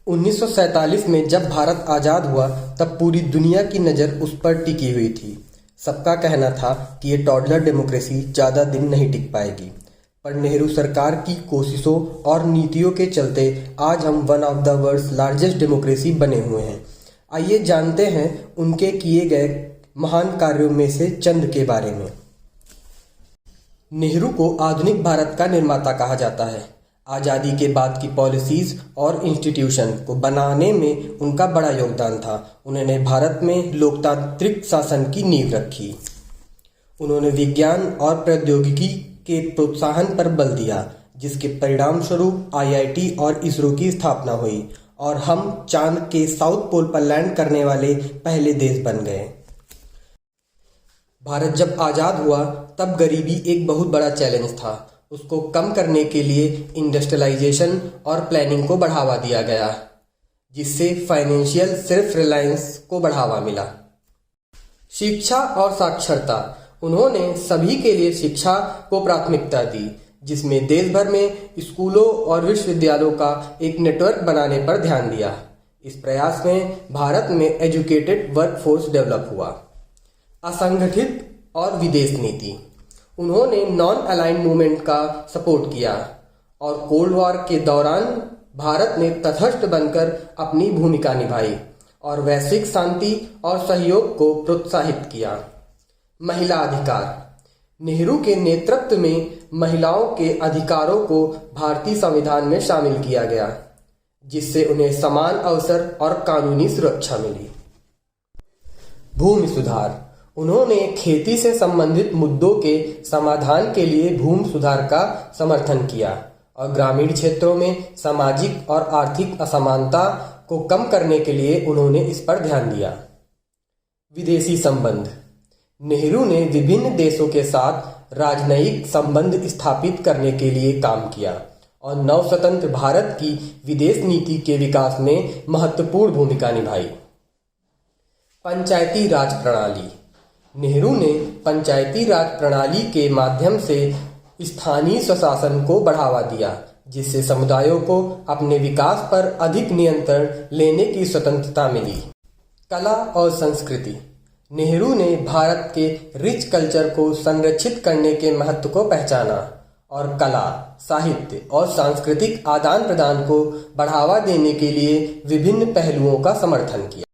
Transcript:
1947 में जब भारत आज़ाद हुआ तब पूरी दुनिया की नज़र उस पर टिकी हुई थी। सबका कहना था कि ये टॉडलर डेमोक्रेसी ज़्यादा दिन नहीं टिक पाएगी, पर नेहरू सरकार की कोशिशों और नीतियों के चलते आज हम one of the world's largest democracy बने हुए हैं। आइए जानते हैं उनके किए गए महान कार्यों में से चंद के बारे में। नेहरू को आधुनिक भारत का निर्माता कहा जाता है। आज़ादी के बाद की पॉलिसीज़ और इंस्टीट्यूशन को बनाने में उनका बड़ा योगदान था। उन्होंने भारत में लोकतांत्रिक शासन की नींव रखी। उन्होंने विज्ञान और प्रौद्योगिकी के प्रोत्साहन पर बल दिया, जिसके परिणाम स्वरूप आईआईटी और इसरो की स्थापना हुई और हम चांद के साउथ पोल पर लैंड करने वाले पहले देश बन गए। भारत जब आज़ाद हुआ तब गरीबी एक बहुत बड़ा चैलेंज था। उसको कम करने के लिए इंडस्ट्रियलाइजेशन और प्लानिंग को बढ़ावा दिया गया, जिससे फाइनेंशियल सेल्फ रिलायंस को बढ़ावा मिला। शिक्षा और साक्षरता, उन्होंने सभी के लिए शिक्षा को प्राथमिकता दी, जिसमें देश भर में स्कूलों और विश्वविद्यालयों का एक नेटवर्क बनाने पर ध्यान दिया। इस प्रयास में भारत में एजुकेटेड वर्कफोर्स डेवलप हुआ। असंगठित और विदेश नीति, उन्होंने नॉन अलाइंड मूवमेंट का सपोर्ट किया और कोल्ड वॉर के दौरान भारत ने तटस्थ बनकर अपनी भूमिका निभाई और वैश्विक शांति और सहयोग को प्रोत्साहित किया। महिला अधिकार, नेहरू के नेतृत्व में महिलाओं के अधिकारों को भारतीय संविधान में शामिल किया गया, जिससे उन्हें समान अवसर और कानूनी सुरक्षा मिली। भूमि सुधार, उन्होंने खेती से संबंधित मुद्दों के समाधान के लिए भूमि सुधार का समर्थन किया और ग्रामीण क्षेत्रों में सामाजिक और आर्थिक असमानता को कम करने के लिए उन्होंने इस पर ध्यान दिया। विदेशी संबंध, नेहरू ने विभिन्न देशों के साथ राजनयिक संबंध स्थापित करने के लिए काम किया और नवस्वतंत्र भारत की विदेश नीति के विकास में महत्वपूर्ण भूमिका निभाई। पंचायती राज प्रणाली, नेहरू ने पंचायती राज प्रणाली के माध्यम से स्थानीय स्वशासन को बढ़ावा दिया, जिससे समुदायों को अपने विकास पर अधिक नियंत्रण लेने की स्वतंत्रता मिली। कला और संस्कृति, नेहरू ने भारत के रिच कल्चर को संरक्षित करने के महत्व को पहचाना और कला, साहित्य और सांस्कृतिक आदान प्रदान को बढ़ावा देने के लिए विभिन्न पहलुओं का समर्थन किया।